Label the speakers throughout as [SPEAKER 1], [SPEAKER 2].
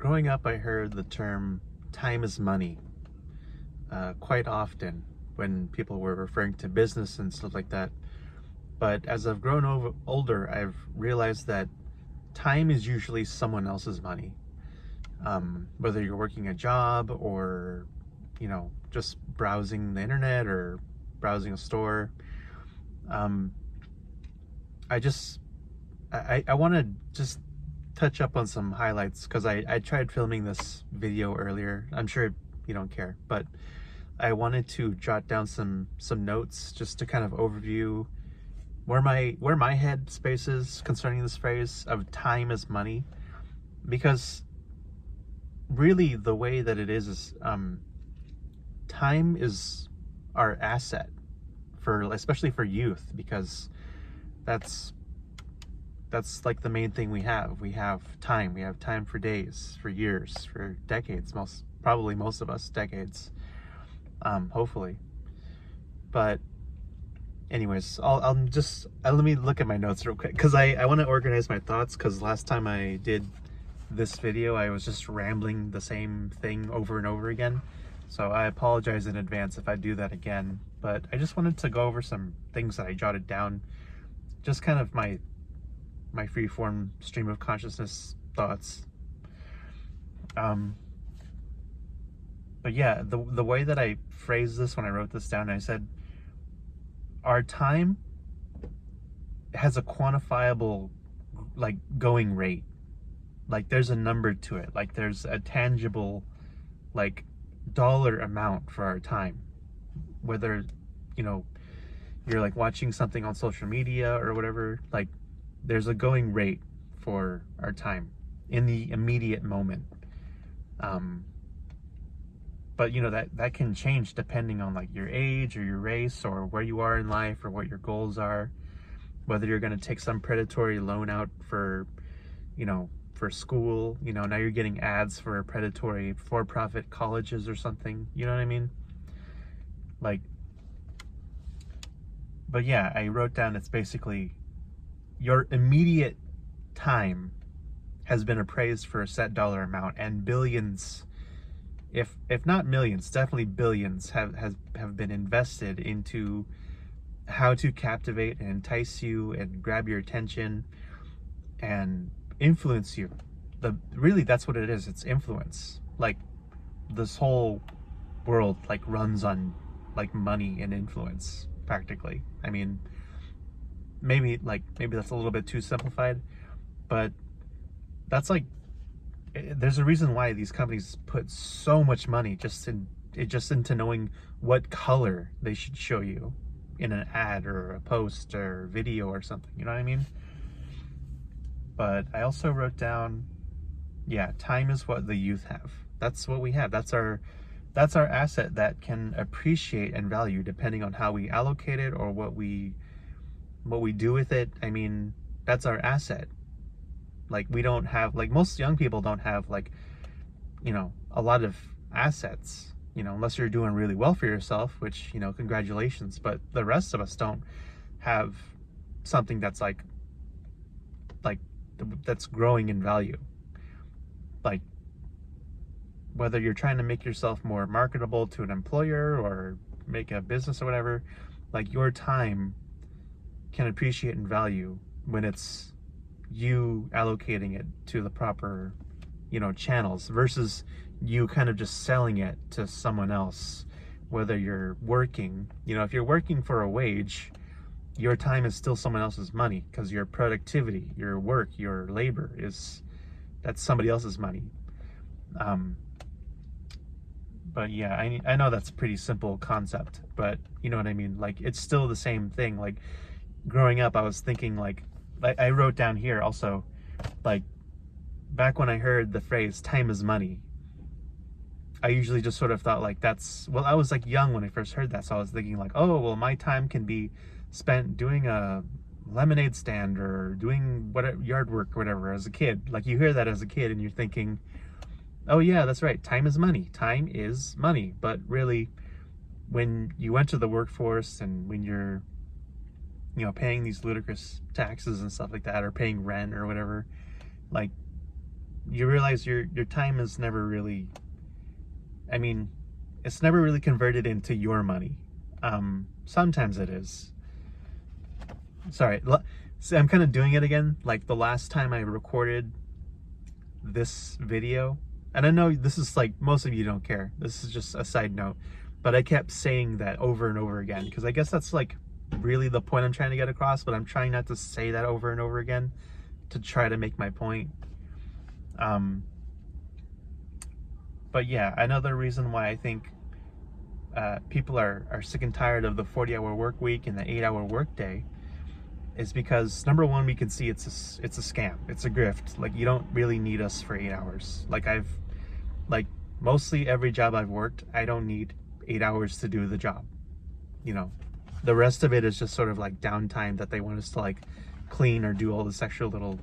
[SPEAKER 1] Growing up, I heard the term time is money quite often when people were referring to business and stuff like that. But as I've grown older, I've realized that time is usually someone else's money. Whether you're working a job or, just browsing the internet or browsing a store. Um, I just, I want to just touch up on some highlights because I tried filming this video earlier. I'm sure you don't care, but I wanted to jot down some notes just to kind of overview where my head space is concerning this phrase of time is money, because really the way that it is time is our asset for especially for youth, because that's that's like the main thing we have. We have time. We have time for days, for years, for decades. Most of us decades. Hopefully. But anyways, let me look at my notes real quick because I want to organize my thoughts, because last time I did this video I was just rambling the same thing over and over again. So I apologize in advance if I do that again. But I just wanted to go over some things that I jotted down, just kind of my free-form stream of consciousness thoughts. But yeah, the way that I phrased this when I wrote this down, I said, our time has a quantifiable, like, going rate. Like, there's a number to it. Like, there's a tangible, like, dollar amount for our time. Whether, you're like watching something on social media or whatever, like, there's a going rate for our time in the immediate moment. But that can change depending on like your age or your race or where you are in life or what your goals are, whether you're going to take some predatory loan out for school. Now you're getting ads for predatory for-profit colleges or something, you know what I mean? Like, but yeah, I wrote down, it's basically your immediate time has been appraised for a set dollar amount, and billions, if not millions, definitely billions have been invested into how to captivate and entice you and grab your attention and influence you. Really, that's what it is. It's influence. Like, this whole world like runs on like money and influence practically. I mean, maybe that's a little bit too simplified, but that's like, there's a reason why these companies put so much money just into knowing what color they should show you in an ad or a post or video or something, you know what I mean? But I also wrote down, yeah, time is what the youth have. That's what we have. That's our asset that can appreciate and value depending on how we allocate it or what we do with it. I mean, that's our asset. Like, we don't have, like, most young people don't have, like, a lot of assets, unless you're doing really well for yourself, which, congratulations. But the rest of us don't have something that's like that's growing in value. Like, whether you're trying to make yourself more marketable to an employer or make a business or whatever, like, your time can appreciate and value when it's you allocating it to the proper, channels, versus you kind of just selling it to someone else. Whether you're working, if you're working for a wage, your time is still someone else's money, because your productivity, your work, your labor that's somebody else's money. But yeah, I know that's a pretty simple concept, but you know what I mean? Like, it's still the same thing. Like, growing up, I was thinking, like I wrote down here also, like, back when I heard the phrase time is money, I usually just sort of thought like, I was like young when I first heard that, so I was thinking like, oh, well, my time can be spent doing a lemonade stand or doing whatever, yard work or whatever, as a kid. Like, you hear that as a kid and you're thinking, oh yeah, that's right, time is money. Time is money. But really, when you enter the workforce and when you're paying these ludicrous taxes and stuff like that, or paying rent or whatever, like, you realize your time is never really, I mean, it's never really converted into your money. Sometimes it is. Sorry, see, I'm kind of doing it again. Like the last time I recorded this video, and I know this is like, most of you don't care. This is just a side note, but I kept saying that over and over again because I guess that's like really the point I'm trying to get across, but I'm trying not to say that over and over again to try to make my point. But yeah, another reason why I think people are sick and tired of the 40-hour work week and the 8-hour work day is because, number one, we can see it's a scam. It's a grift. Like, you don't really need us for 8 hours. Like mostly every job I've worked, I don't need 8 hours to do the job. You know, the rest of it is just sort of like downtime that they want us to like clean or do all this extra little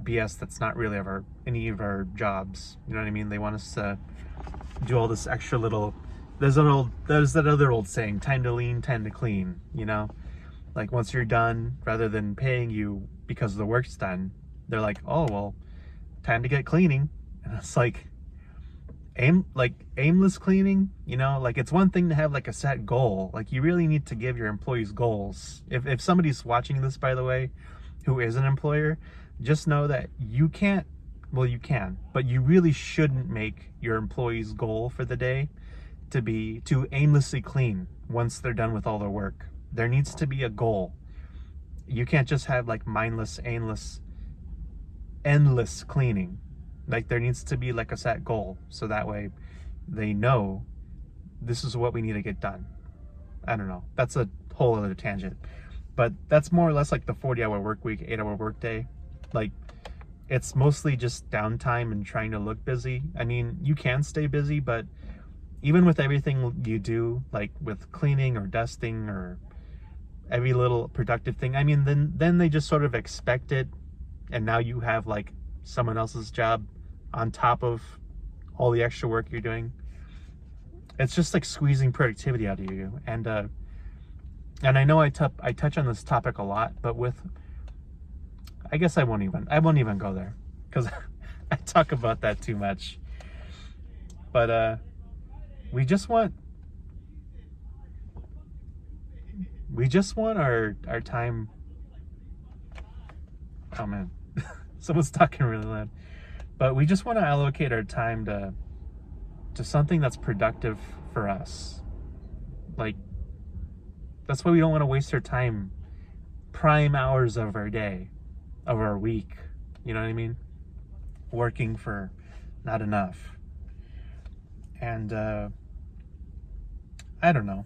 [SPEAKER 1] BS that's not really any of our jobs. You know what I mean? They want us to do all this extra little, there's that other old saying, time to lean, time to clean, you know? Like once you're done, rather than paying you because the work's done, they're like, oh, well, time to get cleaning. And it's like, aimless cleaning, you know? Like, it's one thing to have like a set goal. Like, you really need to give your employees goals. If somebody's watching this, by the way, who is an employer, just know that you can't, well, you can, but you really shouldn't make your employees' goal for the day to be to aimlessly clean once they're done with all their work. There needs to be a goal. You can't just have like mindless, aimless, endless cleaning. Like, there needs to be like a set goal, so that way they know this is what we need to get done. I don't know. That's a whole other tangent. But that's more or less like the 40-hour work week, 8-hour work day. Like, it's mostly just downtime and trying to look busy. I mean, you can stay busy, but even with everything you do, like with cleaning or dusting or every little productive thing, I mean, then they just sort of expect it, and now you have like someone else's job on top of all the extra work you're doing. It's just like squeezing productivity out of you. And I know I touch on this topic a lot, but I guess I won't even go there because I talk about that too much. But we just want our time. Oh man, someone's talking really loud. But we just want to allocate our time to something that's productive for us. Like, that's why we don't want to waste our time, prime hours of our day, of our week, you know what I mean? Working for not enough. And I don't know.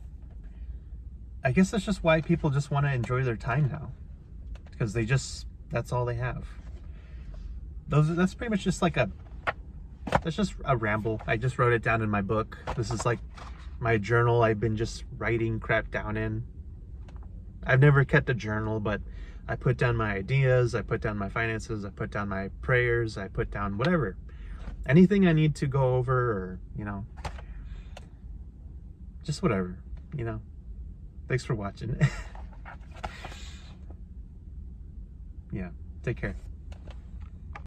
[SPEAKER 1] I guess that's just why people just want to enjoy their time now, because that's all they have. That's pretty much just that's just a ramble. I just wrote it down in my book. This is like my journal I've been just writing crap down in. I've never kept a journal, but I put down my ideas, I put down my finances, I put down my prayers, I put down whatever. Anything I need to go over, or, you know, just whatever, you know. Thanks for watching. Yeah, take care.